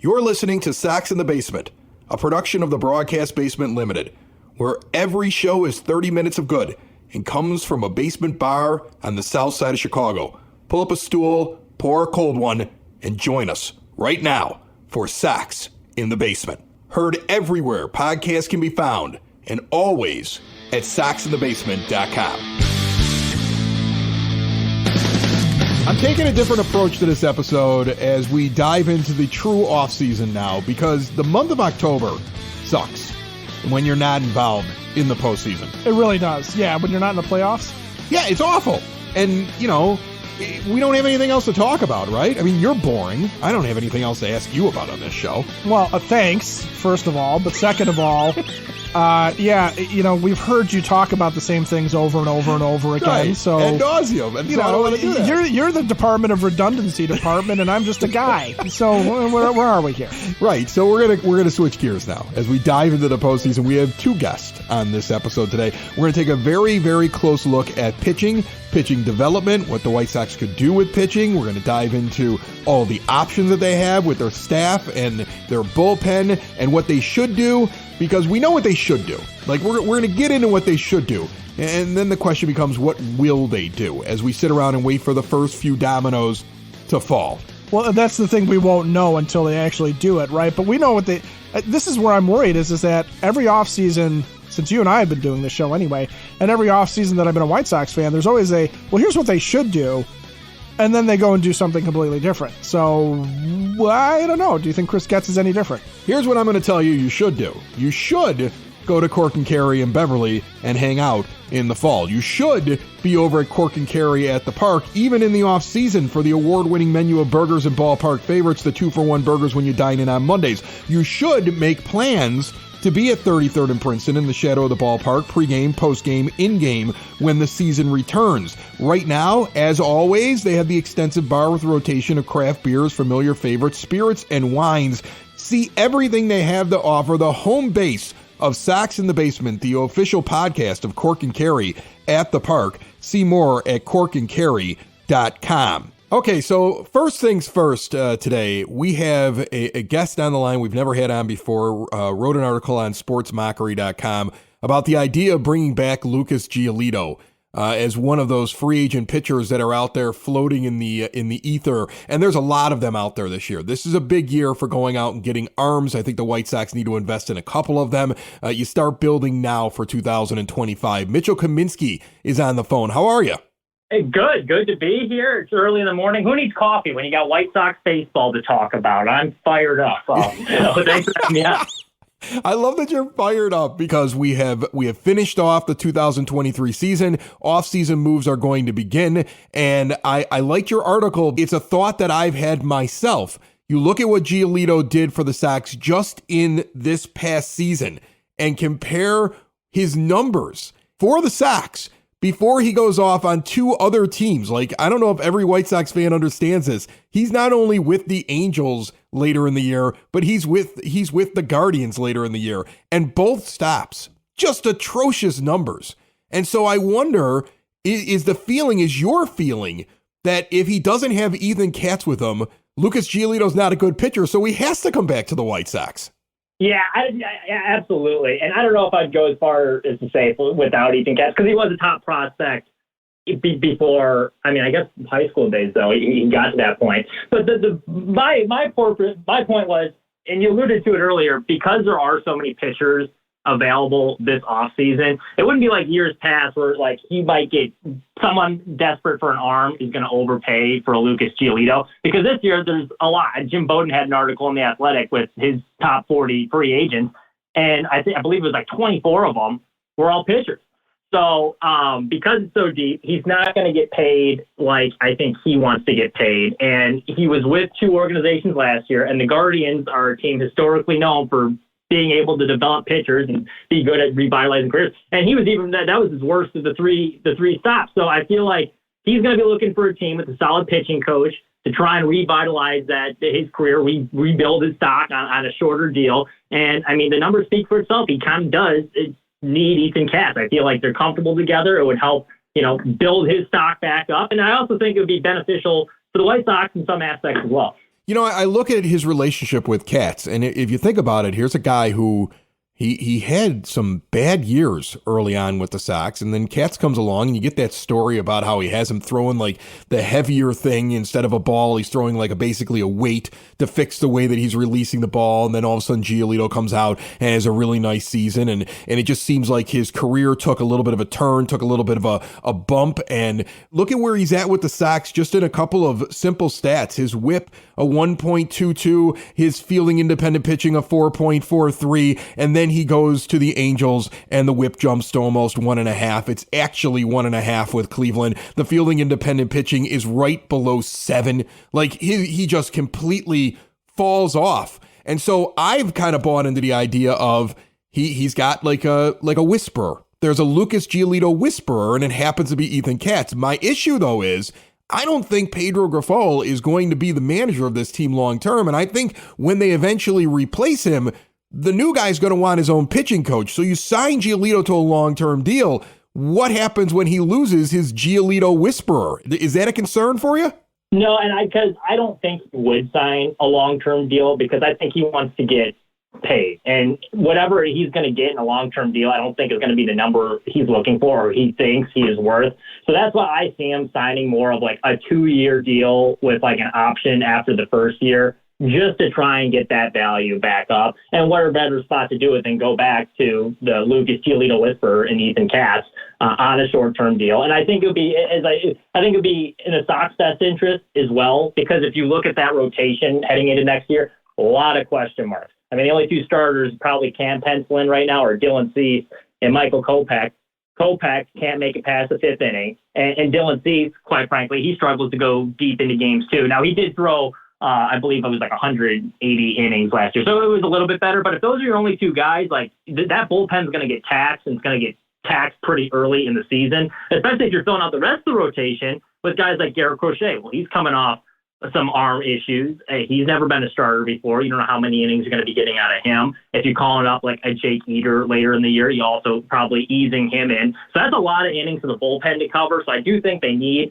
You're listening to Sox in the Basement, a production of the Broadcast Basement Limited, where every show is 30 minutes of good and comes from a basement bar on the south side of Chicago. Pull up a stool, pour a cold one, and join us right now for Sox in the Basement. Heard everywhere podcasts can be found, and always at soxinthebasement.com. I'm taking a different approach to this episode as we dive into the true off-season now, because the month of October sucks when you're not involved in the postseason. It really does. Yeah, when you're not in the playoffs. Yeah, it's awful. And, you know, we don't have anything else to talk about, right? I mean, you're boring. I don't have anything else to ask you about on this show. Well, thanks, first of all. But second of all, we've heard you talk about the same things over and over and over again. Right. So ad nauseum. And, I don't want to do that. You're the Department of Redundancy department, and I'm just a guy. So where are we here? Right. So we're gonna switch gears now as we dive into the postseason. We have two guests on this episode today. We're gonna take a very, very close look at pitching development, what the White Sox could do with pitching. We're going to dive into all the options that they have with their staff and their bullpen and what they should do, because we know what they should do. Like, we're going to get into what they should do. And then the question becomes, what will they do as we sit around and wait for the first few dominoes to fall? Well, that's the thing, we won't know until they actually do it, right? But we know what this is where I'm worried is that every offseason, since you and I have been doing this show anyway, and every offseason that I've been a White Sox fan, there's always here's what they should do, and then they go and do something completely different. So, I don't know. Do you think Chris Getz is any different? Here's what I'm going to tell you should do. You should go to Cork and Kerry in Beverly and hang out in the fall. You should be over at Cork and Kerry at the park, even in the off-season, for the award-winning menu of burgers and ballpark favorites, the 2-for-1 burgers when you dine in on Mondays. You should make plans to be at 33rd and Princeton in the shadow of the ballpark, pregame, postgame, in-game, when the season returns. Right now, as always, they have the extensive bar with rotation of craft beers, familiar favorites, spirits, and wines. See everything they have to offer, the home base of Sox in the Basement, the official podcast of Cork and Kerry at the park. See more at corkandkerry.com. Okay, so first things first, today, we have a guest on the line we've never had on before, wrote an article on sportsmockery.com about the idea of bringing back Lucas Giolito as one of those free agent pitchers that are out there floating in the ether, and there's a lot of them out there this year. This is a big year for going out and getting arms. I think the White Sox need to invest in a couple of them. You start building now for 2025. Mitchell Kaminski is on the phone. How are you? Hey, good to be here. It's early in the morning. Who needs coffee when you got White Sox baseball to talk about? I'm fired up. Thanks for having me on. I love that you're fired up because we have finished off the 2023 season. Off-season moves are going to begin, and I liked your article. It's a thought that I've had myself. You look at what Giolito did for the Sox just in this past season and compare his numbers for the Sox before he goes off on two other teams. Like, I don't know if every White Sox fan understands this. He's not only with the Angels later in the year, but he's with the Guardians later in the year. And both stops, just atrocious numbers. And so I wonder, is your feeling that if he doesn't have Ethan Katz with him, Lucas Giolito's not a good pitcher, so he has to come back to the White Sox? Yeah, absolutely. And I don't know if I'd go as far as to say without Ethan Katz, because he was a top prospect before, I guess high school days, though, he got to that point. But my point was, and you alluded to it earlier, because there are so many pitchers available this offseason, it wouldn't be like years past where, like, he might get someone desperate for an arm is going to overpay for a Lucas Giolito, because this year there's a lot. Jim Bowden had an article in The Athletic with his top 40 free agents, and I believe it was like 24 of them were all pitchers. So because it's so deep, he's not going to get paid like I think he wants to get paid. And he was with two organizations last year, and the Guardians are a team historically known for being able to develop pitchers and be good at revitalizing careers. And he was that was his worst of the three stops. So I feel like he's going to be looking for a team with a solid pitching coach to try and revitalize his career, rebuild his stock on a shorter deal. And I mean, the numbers speak for itself. He kind of does need Ethan Katz. I feel like they're comfortable together. It would help, build his stock back up. And I also think it would be beneficial for the White Sox in some aspects as well. I look at his relationship with Katz, and if you think about it, here's a guy who he had some bad years early on with the Sox, and then Katz comes along, and you get that story about how he has him throwing like the heavier thing instead of a ball. He's throwing like basically a weight to fix the way that he's releasing the ball, and then all of a sudden Giolito comes out and has a really nice season, and it just seems like his career took a little bit of a turn, took a little bit of a bump, and look at where he's at with the Sox just in a couple of simple stats. His whip, a 1.22, his fielding independent pitching, a 4.43, and then he goes to the Angels and the whip jumps to almost 1.5. It's actually 1.5 with Cleveland. The fielding independent pitching is right below 7. Like he just completely falls off. And so I've kind of bought into the idea of he's got like a whisperer. There's a Lucas Giolito whisperer, and it happens to be Ethan Katz. My issue though is I don't think Pedro Grifol is going to be the manager of this team long term. And I think when they eventually replace him, the new guy's going to want his own pitching coach. So you sign Giolito to a long-term deal. What happens when he loses his Giolito whisperer? Is that a concern for you? No, and because I don't think he would sign a long-term deal because I think he wants to get paid. And whatever he's going to get in a long-term deal, I don't think is going to be the number he's looking for or he thinks he is worth. So that's why I see him signing more of like a 2-year deal with like an option after the first year, just to try and get that value back up. And what a better spot to do it than go back to the Lucas Giolito whisperer and Ethan Katz on a short-term deal. And I think it would be, I think it would be in the Sox best interest as well, because if you look at that rotation heading into next year, a lot of question marks. I mean, the only 2 starters probably can pencil in right now are Dylan Cease and Michael Kopech. Kopech can't make it past the 5th inning, and Dylan Cease, quite frankly, he struggles to go deep into games too. Now he did throw. I believe it was like 180 innings last year. So it was a little bit better. But if those are your only 2 guys, like that bullpen's going to get taxed, and it's going to get taxed pretty early in the season, especially if you're filling out the rest of the rotation with guys like Garrett Crochet. Well, he's coming off some arm issues. He's never been a starter before. You don't know how many innings you're going to be getting out of him. If you're calling up like a Jake Eater later in the year, you also probably easing him in. So that's a lot of innings for the bullpen to cover. So I do think they need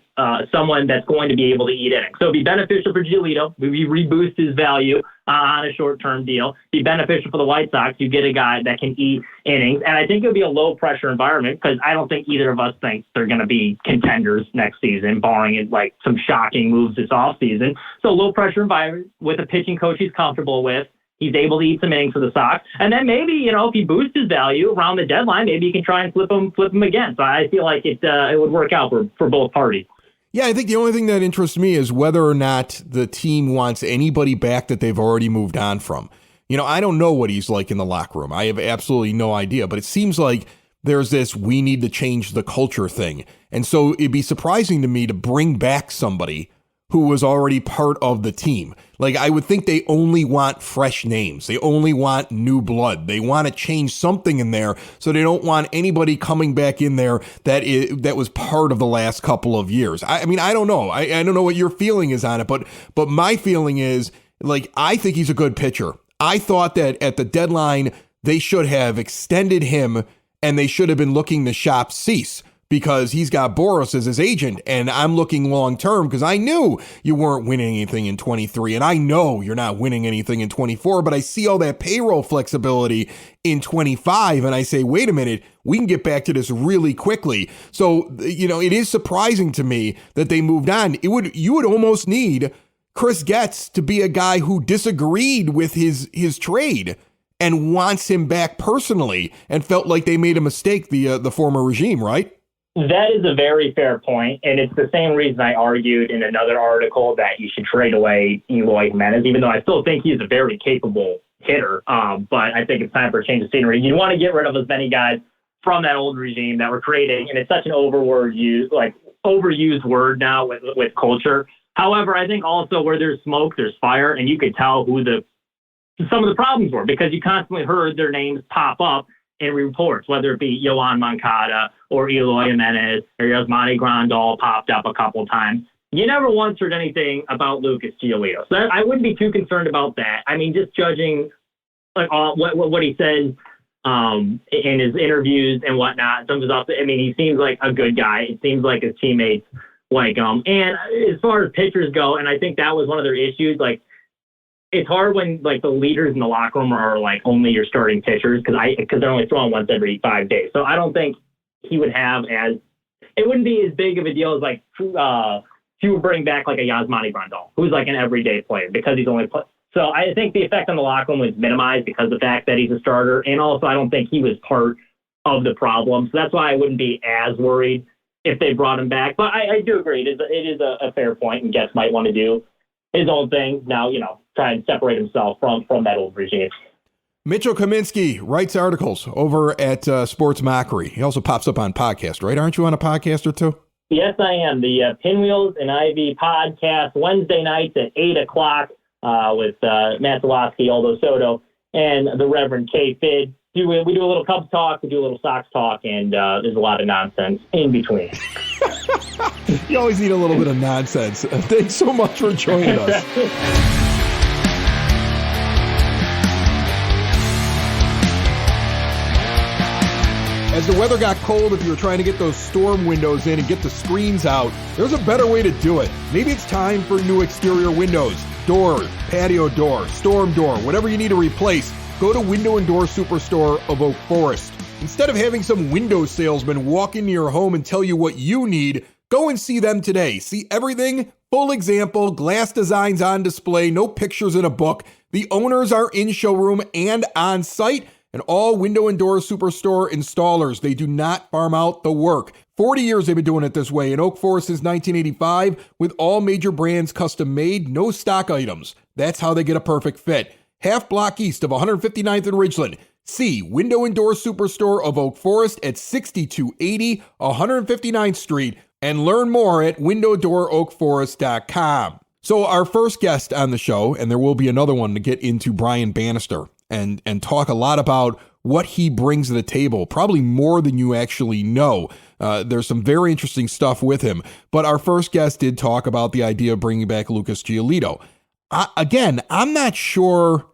someone that's going to be able to eat innings. So it'd be beneficial for Giolito. We reboost his value on a short-term deal. Be beneficial for the White Sox. You get a guy that can eat innings. And I think it'll be a low-pressure environment because I don't think either of us think they're going to be contenders next season, barring it like some shocking moves this offseason. So low-pressure environment with a pitching coach he's comfortable with. He's able to eat some innings for the Sox. And then maybe, if he boosts his value around the deadline, maybe he can try and flip him again. So I feel like it would work out for both parties. Yeah, I think the only thing that interests me is whether or not the team wants anybody back that they've already moved on from. I don't know what he's like in the locker room. I have absolutely no idea, but it seems like there's this we need to change the culture thing. And so it'd be surprising to me to bring back somebody who was already part of the team. Like, I would think they only want fresh names. They only want new blood. They want to change something in there, so they don't want anybody coming back in there that was part of the last couple of years. I mean, I don't know. I don't know what your feeling is on it, but my feeling is, like, I think he's a good pitcher. I thought that at the deadline, they should have extended him, and they should have been looking to shop Cease, because he's got Boris as his agent, and I'm looking long-term because I knew you weren't winning anything in 23, and I know you're not winning anything in 24, but I see all that payroll flexibility in 25, and I say, wait a minute, we can get back to this really quickly. So, it is surprising to me that they moved on. You would almost need Chris Getz to be a guy who disagreed with his trade and wants him back personally and felt like they made a mistake, the former regime, right? That is a very fair point, and it's the same reason I argued in another article that you should trade away Eloy Jimenez, even though I still think he's a very capable hitter. But I think it's time for a change of scenery. You want to get rid of as many guys from that old regime that were creating, and it's such an overused word now with culture. However, I think also where there's smoke, there's fire, and you could tell who some of the problems were because you constantly heard their names pop up in reports, whether it be Yoan Moncada or Eloy Jimenez or Yasmani Grandal popped up a couple of times. You never once heard anything about Lucas Giolito. So I wouldn't be too concerned about that. I mean, just judging like what he says in his interviews and whatnot. He seems like a good guy. It seems like his teammates like him. And as far as pitchers go, and I think that was one of their issues, like it's hard when like the leaders in the locker room are like only your starting pitchers because they're only throwing once every 5 days. So I don't think he would have it wouldn't be as big of a deal as like he would bring back like a Yasmani Grandal, who's like an everyday player because he's only So I think the effect on the locker room was minimized because of the fact that he's a starter. And also I don't think he was part of the problem. So that's why I wouldn't be as worried if they brought him back. But I do agree. It is a fair point, and Getz might want to do his own thing now, try and separate himself from that old regime. Mitchell Kaminski writes articles over at Sports Mockery. He also pops up on podcast, right? Aren't you on a podcast or two? Yes, I am. The Pinwheels and Ivy podcast, Wednesday nights at 8 o'clock with Matt Zawadzki, Aldo Soto, and the Reverend K. Fid. We do a little Cubs talk, we do a little Sox talk, and there's a lot of nonsense in between. You always need a little bit of nonsense. Thanks so much for joining us. As the weather got cold, if you were trying to get those storm windows in and get the screens out, there's a better way to do it. Maybe it's time for new exterior windows, doors, patio door, storm door, whatever you need to replace. Go to Window and Door Superstore of Oak Forest. Instead of having some window salesman walk into your home and tell you what you need, go and see them today. See everything, full example, glass designs on display, no pictures in a book. The owners are in showroom and on site, and all Window and Door Superstore installers. They do not farm out the work. 40 years they've been doing it this way in Oak Forest since 1985, with all major brands custom made, no stock items. That's how they get a perfect fit. Half block east of 159th and Ridgeland. See Window and Door Superstore of Oak Forest at 6280 159th Street, and learn more at windowdooroakforest.com. So our first guest on the show, and there will be another one to get into Brian Bannister and talk a lot about what he brings to the table, probably more than you actually know. There's some very interesting stuff with him. But our first guest did talk about the idea of bringing back Lucas Giolito. Again, I'm not sure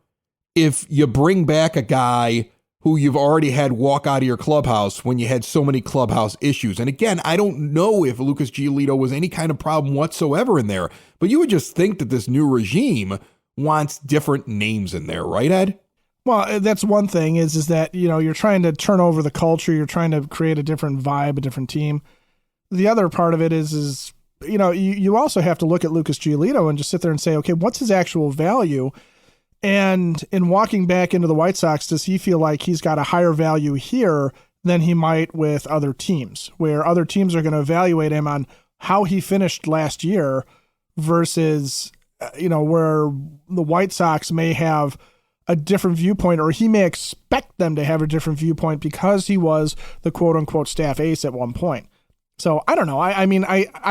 if you bring back a guy who you've already had walk out of your clubhouse when you had so many clubhouse issues. And again, I don't know if Lucas Giolito was any kind of problem whatsoever in there, but you would just think that this new regime wants different names in there, right, Ed? Well, that's one thing is that, you're trying to turn over the culture. You're trying to create a different vibe, a different team. The other part of it is you also have to look at Lucas Giolito and just sit there and say, okay, what's his actual value? And in walking back into the White Sox, does he feel like he's got a higher value here than he might with other teams, where other teams are going to evaluate him on how he finished last year versus, where the White Sox may have a different viewpoint, or he may expect them to have a different viewpoint because he was the quote unquote staff ace at one point. So I don't know. I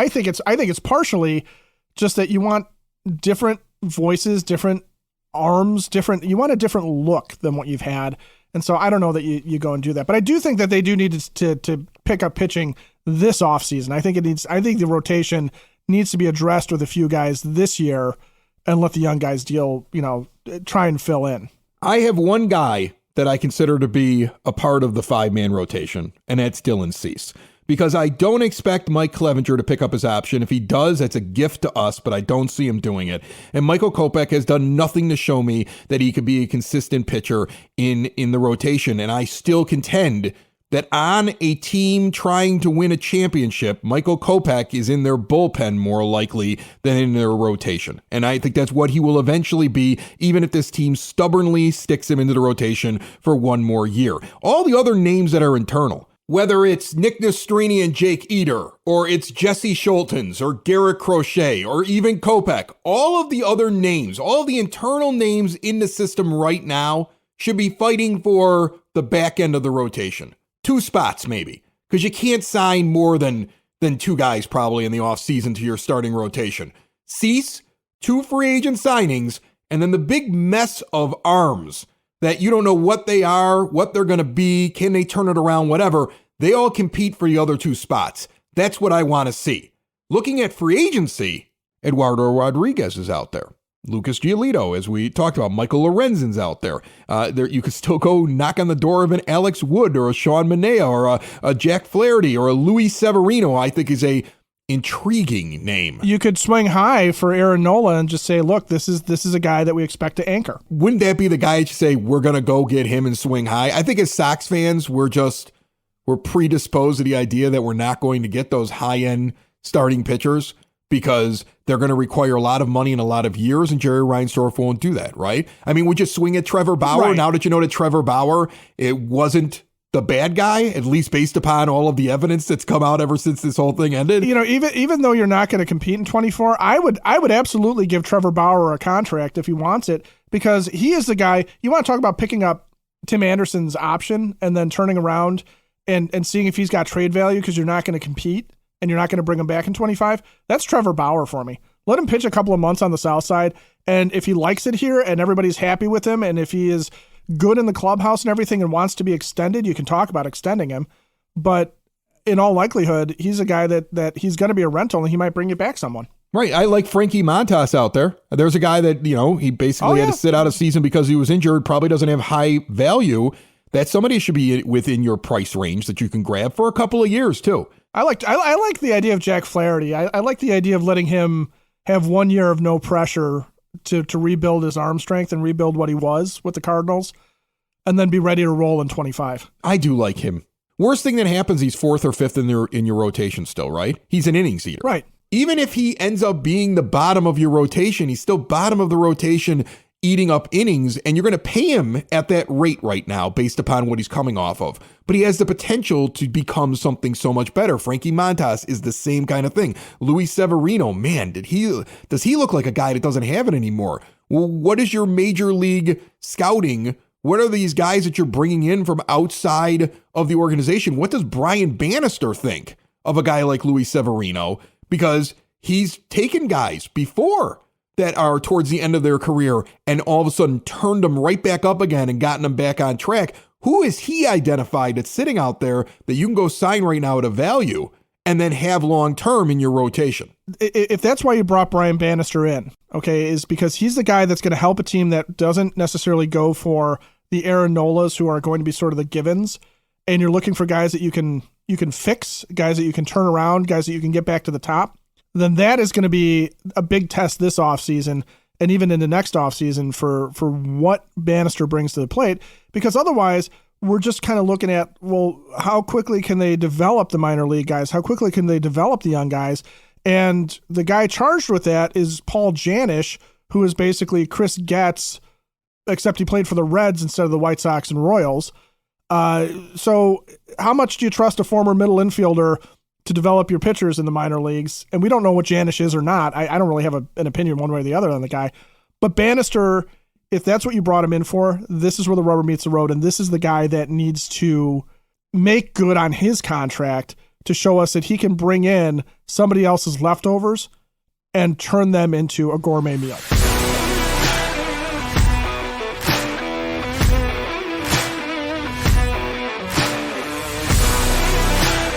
think it's partially just that you want different voices, different arms, you want a different look than what you've had. And so I don't know that you go and do that, but I do think that they do need to pick up pitching this offseason. I think the rotation needs to be addressed with a few guys this year and let the young guys try and fill in. I have one guy that I consider to be a part of the 5-man rotation, and that's Dylan Cease. Because I don't expect Mike Clevenger to pick up his option. If he does, that's a gift to us, but I don't see him doing it. And Michael Kopech has done nothing to show me that he could be a consistent pitcher in the rotation. And I still contend that on a team trying to win a championship, Michael Kopech is in their bullpen more likely than in their rotation. And I think that's what he will eventually be, even if this team stubbornly sticks him into the rotation for one more year. All the other names that are internal, whether it's Nick Nastrini and Jake Eder, or it's Jesse Schultens, or Garrett Crochet, or even Kopech, all of the other names, all of the internal names in the system right now should be fighting for the back end of the rotation. 2 spots maybe, because you can't sign more than 2 guys probably in the offseason to your starting rotation. Cease, 2 free agent signings, and then the big mess of arms that you don't know what they are, what they're going to be, can they turn it around, whatever. They all compete for the other 2 spots. That's what I want to see. Looking at free agency, Eduardo Rodriguez is out there. Lucas Giolito, as we talked about, Michael Lorenzen's out there. You could still go knock on the door of an Alex Wood or a Sean Manaea or a Jack Flaherty or a Luis Severino, I think is a intriguing name. You could swing high for Aaron Nola and just say, look, this is a guy that we expect to anchor. Wouldn't that be the guy to say, we're going to go get him and swing high? I think as Sox fans, we're predisposed to the idea that we're not going to get those high-end starting pitchers because they're going to require a lot of money and a lot of years, and Jerry Reinsdorf won't do that, right? I mean, would you swing at Trevor Bauer? Right. Now that you know that Trevor Bauer, it wasn't the bad guy, at least based upon all of the evidence that's come out ever since this whole thing ended. You know, even though you're not going to compete in 24, I would absolutely give Trevor Bauer a contract if he wants it, because he is the guy. You want to talk about picking up Tim Anderson's option and then turning around and seeing if he's got trade value because you're not going to compete and you're not going to bring him back in 25. That's Trevor Bauer for me. Let him pitch a couple of months on the South Side, and if he likes it here and everybody's happy with him, and if he is good in the clubhouse and everything and wants to be extended, you can talk about extending him. But in all likelihood, he's a guy that he's going to be a rental and he might bring you back someone. Right. I like Frankie Montas out there. There's a guy that, he basically had to sit out a season because he was injured, probably doesn't have high value. That somebody should be within your price range that you can grab for a couple of years too. I like the idea of Jack Flaherty. I like the idea of letting him have 1 year of no pressure to rebuild his arm strength and rebuild what he was with the Cardinals, and then be ready to roll in 25. I do like him. Worst thing that happens, he's 4th or 5th in your rotation still, right? He's an innings eater. Right. Even if he ends up being the bottom of your rotation, he's still bottom of the rotation eating up innings, and you're going to pay him at that rate right now based upon what he's coming off of. But he has the potential to become something so much better. Frankie Montas is the same kind of thing. Luis Severino, man, does he look like a guy that doesn't have it anymore? Well, what is your major league scouting? What are these guys that you're bringing in from outside of the organization? What does Brian Bannister think of a guy like Luis Severino? Because he's taken guys before that are towards the end of their career and all of a sudden turned them right back up again and gotten them back on track. Who is he identified that's sitting out there that you can go sign right now at a value and then have long-term in your rotation? If that's why you brought Brian Bannister in, okay, is because he's the guy that's going to help a team that doesn't necessarily go for the Aaron Nolas, who are going to be sort of the givens, and you're looking for guys that you can fix, guys that you can turn around, guys that you can get back to the top, then that is going to be a big test this offseason and even in the next offseason for what Bannister brings to the plate, because otherwise we're just kind of looking at, well, how quickly can they develop the minor league guys? How quickly can they develop the young guys? And the guy charged with that is Paul Janish, who is basically Chris Getz, except he played for the Reds instead of the White Sox and Royals. So how much do you trust a former middle infielder to develop your pitchers in the minor leagues? And we don't know what Janish is or not. I don't really have an opinion one way or the other on the guy. But Bannister, if that's what you brought him in for, this is where the rubber meets the road. And this is the guy that needs to make good on his contract to show us that he can bring in somebody else's leftovers and turn them into a gourmet meal.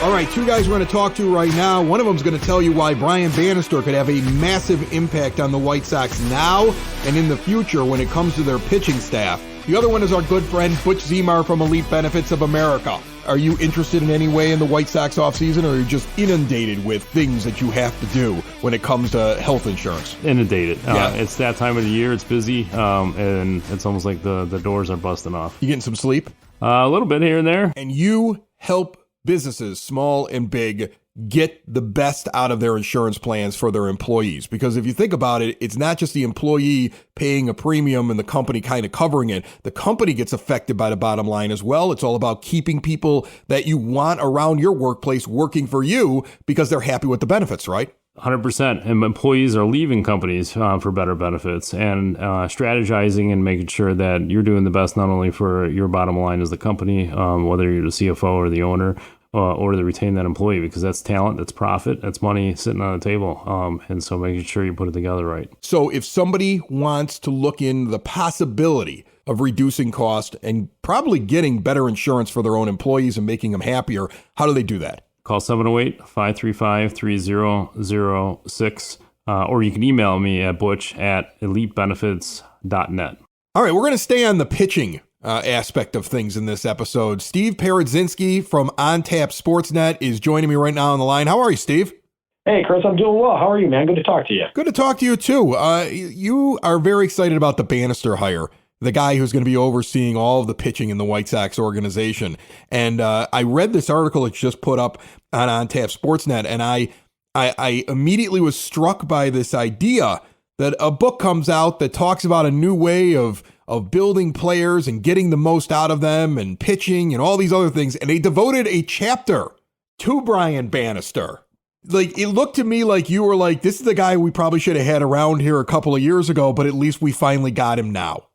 All right, two guys we're going to talk to right now. One of them is going to tell you why Brian Bannister could have a massive impact on the White Sox now and in the future when it comes to their pitching staff. The other one is our good friend Butch Zemar from Elite Benefits of America. Are you interested in any way in the White Sox offseason, or are you just inundated with things that you have to do when it comes to health insurance? Inundated. Yeah. It's that time of the year. It's busy, and it's almost like the doors are busting off. You getting some sleep? A little bit here and there. And you help businesses, small and big, get the best out of their insurance plans for their employees. Because if you think about it, it's not just the employee paying a premium and the company kind of covering it. The company gets affected by the bottom line as well. It's all about keeping people that you want around your workplace working for you because they're happy with the benefits, right? 100%. And employees are leaving companies for better benefits, and strategizing and making sure that you're doing the best not only for your bottom line as the company, whether you're the CFO or the owner, or to retain that employee, because that's talent, that's profit, that's money sitting on the table. And so making sure you put it together right. So if somebody wants to look in the possibility of reducing cost and probably getting better insurance for their own employees and making them happier, how do they do that? Call 708-535-3006, or you can email me at butch@elitebenefits.net. All right, we're going to stay on the pitching aspect of things in this episode. Steve Paradzinski from On Tap Sportsnet is joining me right now on the line. How are you, Steve? Hey, Chris, I'm doing well. How are you, man? Good to talk to you. Good to talk to you, too. You are very excited about the Bannister hire, the guy who's going to be overseeing all of the pitching in the White Sox organization. And I read this article it's just put up on Tap Sportsnet, and I immediately was struck by this idea that a book comes out that talks about a new way of building players and getting the most out of them and pitching and all these other things. And they devoted a chapter to Brian Bannister. Like, it looked to me like you were like, this is the guy we probably should have had around here a couple of years ago, but at least we finally got him now.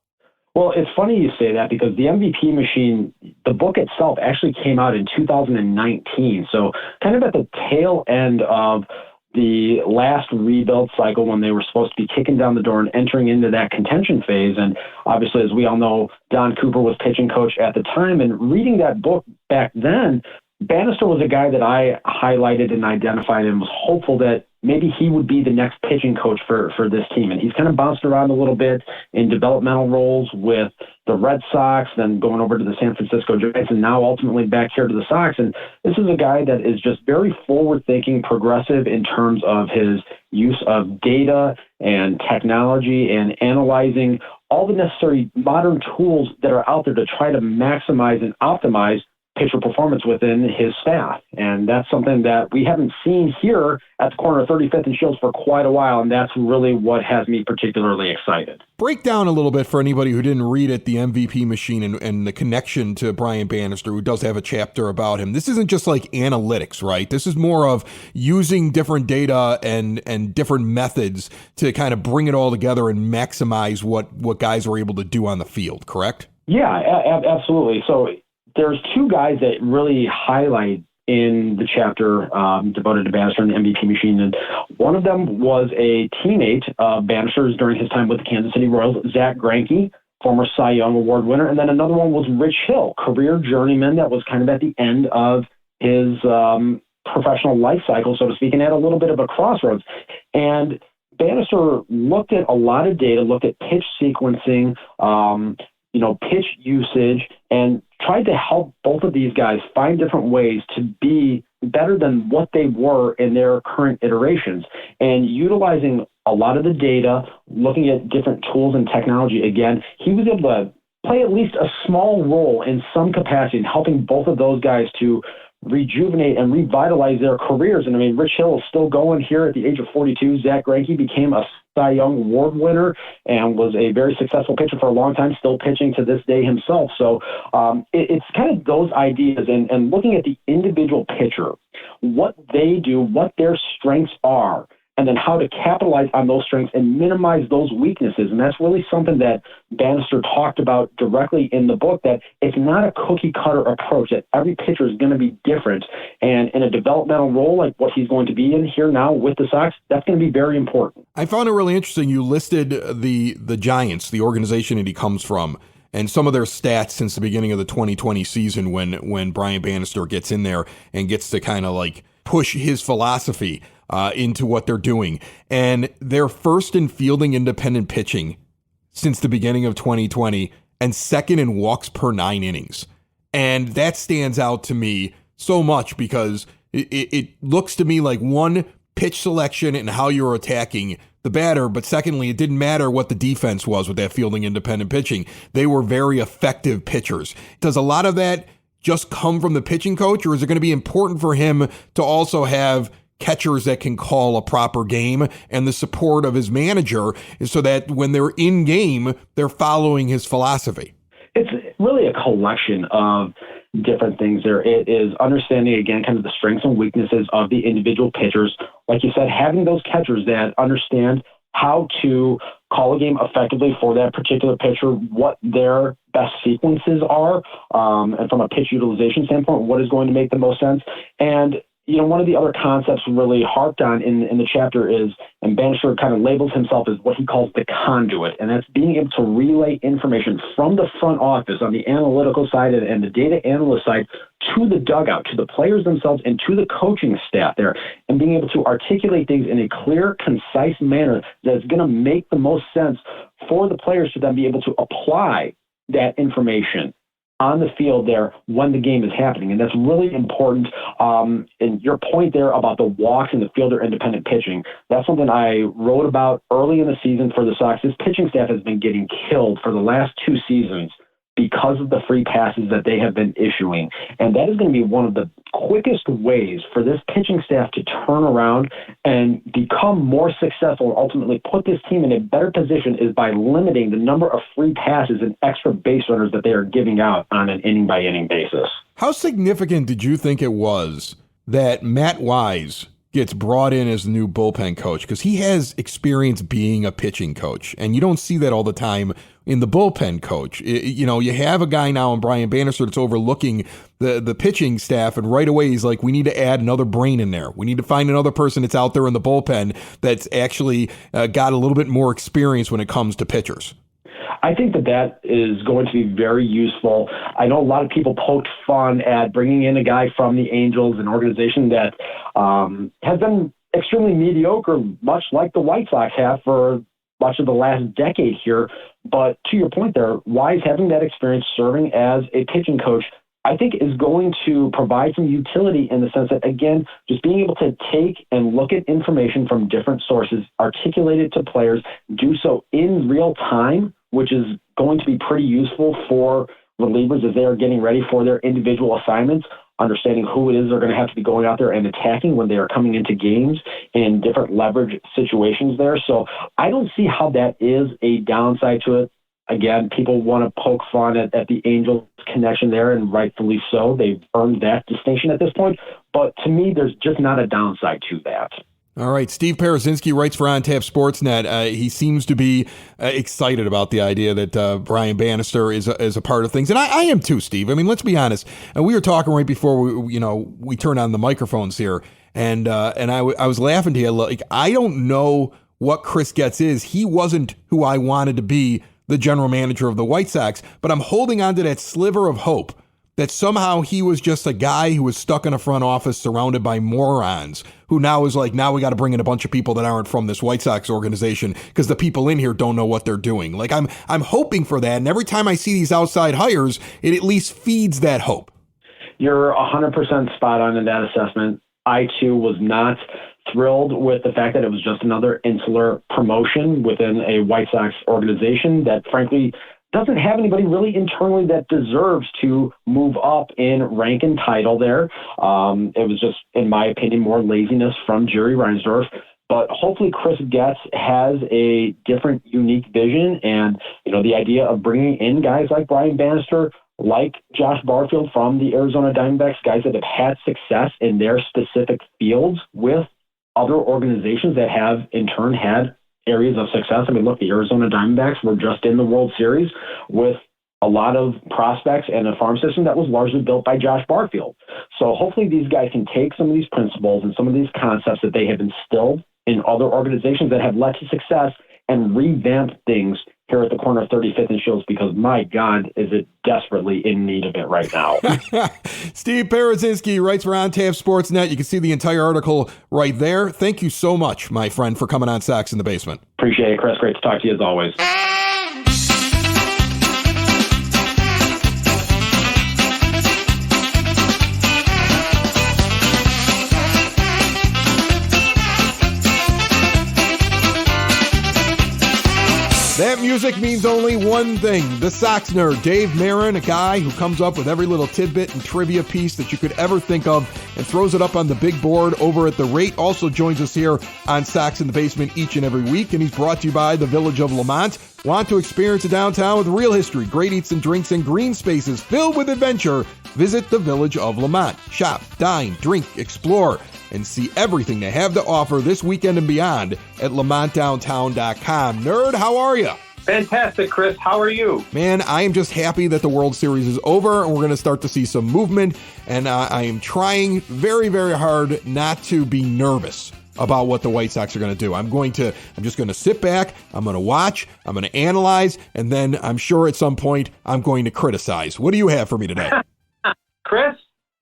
Well, it's funny you say that because the MVP Machine, the book itself actually came out in 2019. So kind of at the tail end of the last rebuild cycle when they were supposed to be kicking down the door and entering into that contention phase. And obviously, as we all know, Don Cooper was pitching coach at the time. And reading that book back then, Bannister was a guy that I highlighted and identified and was hopeful that maybe he would be the next pitching coach for this team. And he's kind of bounced around a little bit in developmental roles with the Red Sox, then going over to the San Francisco Giants, and now ultimately back here to the Sox. And this is a guy that is just very forward-thinking, progressive in terms of his use of data and technology and analyzing all the necessary modern tools that are out there to try to maximize and optimize pitcher performance within his staff. And that's something that we haven't seen here at the corner of 35th and Shields for quite a while. And that's really what has me particularly excited. Break down a little bit for anybody who didn't read it, the MVP Machine and the connection to Brian Bannister, who does have a chapter about him. This isn't just like analytics, right? This is more of using different data and different methods to kind of bring it all together and maximize what guys are able to do on the field, correct? Yeah, absolutely. So there's two guys that really highlight in the chapter devoted to Bannister and the MVP Machine. And one of them was a teammate of Bannister's during his time with the Kansas City Royals, Zach Greinke, former Cy Young Award winner. And then another one was Rich Hill, career journeyman that was kind of at the end of his professional life cycle, so to speak, and at a little bit of a crossroads. And Bannister looked at a lot of data, looked at pitch sequencing, pitch usage, and tried to help both of these guys find different ways to be better than what they were in their current iterations. And utilizing a lot of the data, looking at different tools and technology, again, he was able to play at least a small role in some capacity in helping both of those guys to rejuvenate and revitalize their careers. And I mean, Rich Hill is still going here at the age of 42. Zach Greinke became a Cy Young Award winner and was a very successful pitcher for a long time, still pitching to this day himself. So it's kind of those ideas and looking at the individual pitcher, what they do, what their strengths are, and then how to capitalize on those strengths and minimize those weaknesses. And that's really something that Bannister talked about directly in the book, that it's not a cookie-cutter approach, that every pitcher is going to be different. And in a developmental role like what he's going to be in here now with the Sox, that's going to be very important. I found it really interesting. You listed the Giants, the organization that he comes from, and some of their stats since the beginning of the 2020 season when Brian Bannister gets in there and gets to kind of like push his philosophy into what they're doing. And they're first in fielding independent pitching since the beginning of 2020 and second in walks per 9 innings. And that stands out to me so much because it looks to me like, one, pitch selection and how you're attacking the batter, but secondly, it didn't matter what the defense was with that fielding independent pitching. They were very effective pitchers. Does a lot of that just come from the pitching coach, or is it going to be important for him to also have catchers that can call a proper game and the support of his manager so that when they're in game, they're following his philosophy? It's really a collection of different things there. It is understanding, again, kind of the strengths and weaknesses of the individual pitchers. Like you said, having those catchers that understand how to call a game effectively for that particular pitcher, what their best sequences are, and from a pitch utilization standpoint, what is going to make the most sense. And one of the other concepts really harped on in the chapter is, and Bannister kind of labels himself as what he calls the conduit, and that's being able to relay information from the front office on the analytical side and the data analyst side to the dugout, to the players themselves, and to the coaching staff there, and being able to articulate things in a clear, concise manner that's going to make the most sense for the players to then be able to apply that information on the field there when the game is happening. And that's really important. And your point there about the walks and the fielder independent pitching, that's something I wrote about early in the season for the Sox. This pitching staff has been getting killed for the last 2 seasons because of the free passes that they have been issuing. And that is going to be one of the quickest ways for this pitching staff to turn around and become more successful and ultimately put this team in a better position is by limiting the number of free passes and extra base runners that they are giving out on an inning-by-inning basis. How significant did you think it was that Matt Wise gets brought in as the new bullpen coach? Because he has experience being a pitching coach, and you don't see that all the time in the bullpen coach. You have a guy now in Brian Bannister that's overlooking the pitching staff, and right away he's like, we need to add another brain in there. We need to find another person that's out there in the bullpen that's actually got a little bit more experience when it comes to pitchers. I think that is going to be very useful. I know a lot of people poked fun at bringing in a guy from the Angels, an organization that has been extremely mediocre, much like the White Sox have for much of the last decade here. But to your point there, Wise having that experience serving as a pitching coach, I think is going to provide some utility in the sense that, again, just being able to take and look at information from different sources, articulate it to players, do so in real time, which is going to be pretty useful for relievers as they are getting ready for their individual assignments, understanding who it is they're going to have to be going out there and attacking when they are coming into games in different leverage situations there. So I don't see how that is a downside to it. Again, people want to poke fun at the Angels connection there, and rightfully so. They've earned that distinction at this point. But to me, there's just not a downside to that. All right, Steve Paradzinski writes for On Tap Sportsnet. He seems to be excited about the idea that Brian Bannister is a part of things, and I am too, Steve. I mean, let's be honest. And we were talking right before we turned on the microphones here, and I was laughing to you. Like, I don't know what Chris Getz is. He wasn't who I wanted to be the general manager of the White Sox, but I'm holding on to that sliver of hope that somehow he was just a guy who was stuck in a front office surrounded by morons who now is like, now we got to bring in a bunch of people that aren't from this White Sox organization because the people in here don't know what they're doing. Like, I'm hoping for that. And every time I see these outside hires, it at least feeds that hope. You're 100% spot on in that assessment. I, too, was not thrilled with the fact that it was just another insular promotion within a White Sox organization that, frankly, doesn't have anybody really internally that deserves to move up in rank and title there. It was just, in my opinion, more laziness from Jerry Reinsdorf. But hopefully Chris Getz has a different, unique vision. And, the idea of bringing in guys like Brian Bannister, like Josh Barfield from the Arizona Diamondbacks, guys that have had success in their specific fields with other organizations that have, in turn, had areas of success. I mean, look, the Arizona Diamondbacks were just in the World Series with a lot of prospects and a farm system that was largely built by Josh Barfield. So hopefully these guys can take some of these principles and some of these concepts that they have instilled in other organizations that have led to success and revamp things here at the corner of 35th and Shields, because my God, is it desperately in need of it right now. Steve Paradzinski writes for On Tap Sportsnet. You can see the entire article right there. Thank you so much, my friend, for coming on Sox in the Basement. Appreciate it, Chris. Great to talk to you as always. That music means only one thing. The Sox Nerd, Dave Marin, a guy who comes up with every little tidbit and trivia piece that you could ever think of and throws it up on the big board over at The Rate, also joins us here on Sox in the Basement each and every week, and he's brought to you by the Village of Lamont. Want to experience a downtown with real history, great eats and drinks, and green spaces filled with adventure? Visit the Village of Lamont. Shop, dine, drink, explore, and see everything they have to offer this weekend and beyond at lamontdowntown.com. Nerd, how are you? Fantastic, Chris. How are you? Man, I am just happy that the World Series is over and we're going to start to see some movement. And I am trying very, very hard not to be nervous about what the White Sox are going to do. I'm just going to sit back, I'm going to watch, I'm going to analyze, and then I'm sure at some point I'm going to criticize. What do you have for me today? Chris,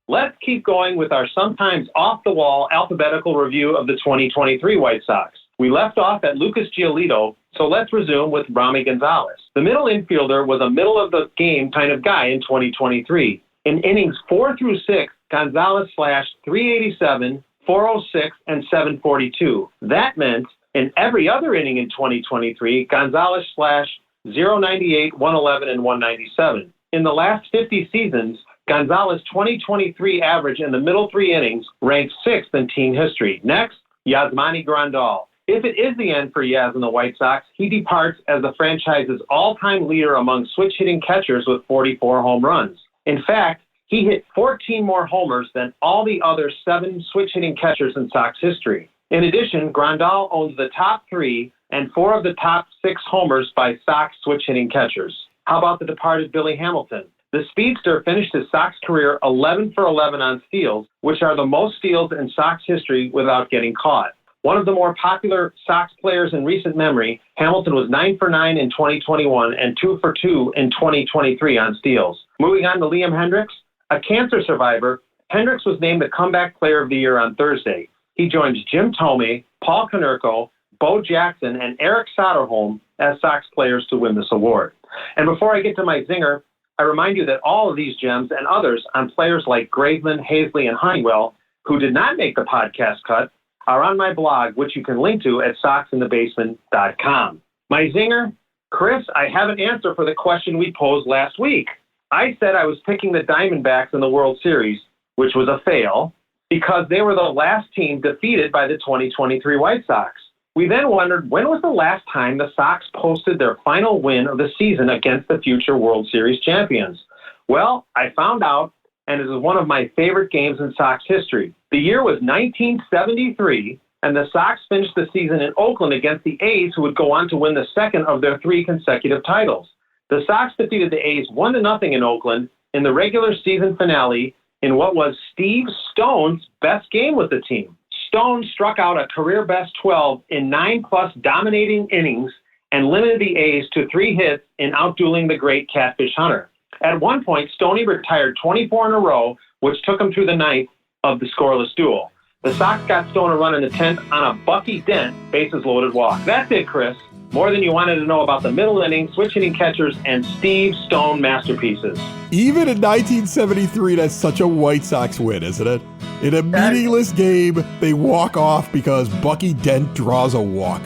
let's keep going with our sometimes off-the-wall alphabetical review of the 2023 White Sox. We left off at Lucas Giolito So let's resume with Rami Gonzalez. The middle infielder was a middle-of-the-game kind of guy in 2023. In innings 4 through 6, Gonzalez slashed .387, .406, and .742. That meant in every other inning in 2023, Gonzalez slashed .098, .111, and .197. In the last 50 seasons, Gonzalez's 2023 average in the middle 3 innings ranks 6th in team history. Next, Yasmani Grandal. If it is the end for Yaz and the White Sox, he departs as the franchise's all-time leader among switch-hitting catchers with 44 home runs. In fact, he hit 14 more homers than all the other 7 switch-hitting catchers in Sox history. In addition, Grandal owns the top 3 and 4 of the top 6 homers by Sox switch-hitting catchers. How about the departed Billy Hamilton? The speedster finished his Sox career 11 for 11 on steals, which are the most steals in Sox history without getting caught. One of the more popular Sox players in recent memory, Hamilton was 9 for 9 in 2021 and 2 for 2 in 2023 on steals. Moving on to Liam Hendriks, a cancer survivor, Hendriks was named the Comeback Player of the Year on Thursday. He joins Jim Thome, Paul Konerko, Bo Jackson, and Eric Soderholm as Sox players to win this award. And before I get to my zinger, I remind you that all of these gems and others on players like Graveman, Hazley, and Honeywell, who did not make the podcast cut, are on my blog, which you can link to at soxinthebasement.com. My zinger, Chris, I have an answer for the question we posed last week. I said I was picking the Diamondbacks in the World Series, which was a fail, because they were the last team defeated by the 2023 White Sox. We then wondered, when was the last time the Sox posted their final win of the season against the future World Series champions? Well, I found out, and it is one of my favorite games in Sox history. The year was 1973, and the Sox finished the season in Oakland against the A's, who would go on to win the second of their 3 consecutive titles. The Sox defeated the A's 1-0 in Oakland in the regular season finale in what was Steve Stone's best game with the team. Stone struck out a career-best 12 in 9+ dominating innings and limited the A's to 3 hits in outdueling the great Catfish Hunter. At one point, Stoney retired 24 in a row, which took him through the 9th of the scoreless duel. The Sox got Stone a run in the 10th on a Bucky Dent bases-loaded walk. That's it, Chris. More than you wanted to know about the middle inning, switch-hitting catchers, and Steve Stone masterpieces. Even in 1973, that's such a White Sox win, isn't it? In a meaningless game, they walk off because Bucky Dent draws a walk.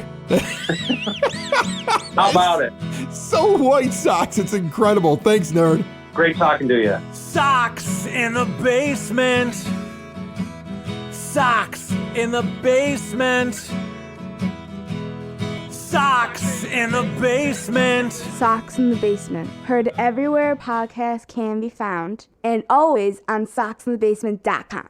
How about it? So White Sox, it's incredible. Thanks, nerd. Great talking to you. Sox in the basement. Sox in the basement. Sox in the basement. Sox in the Basement. Heard everywhere podcasts can be found, and always on soxinthebasement.com.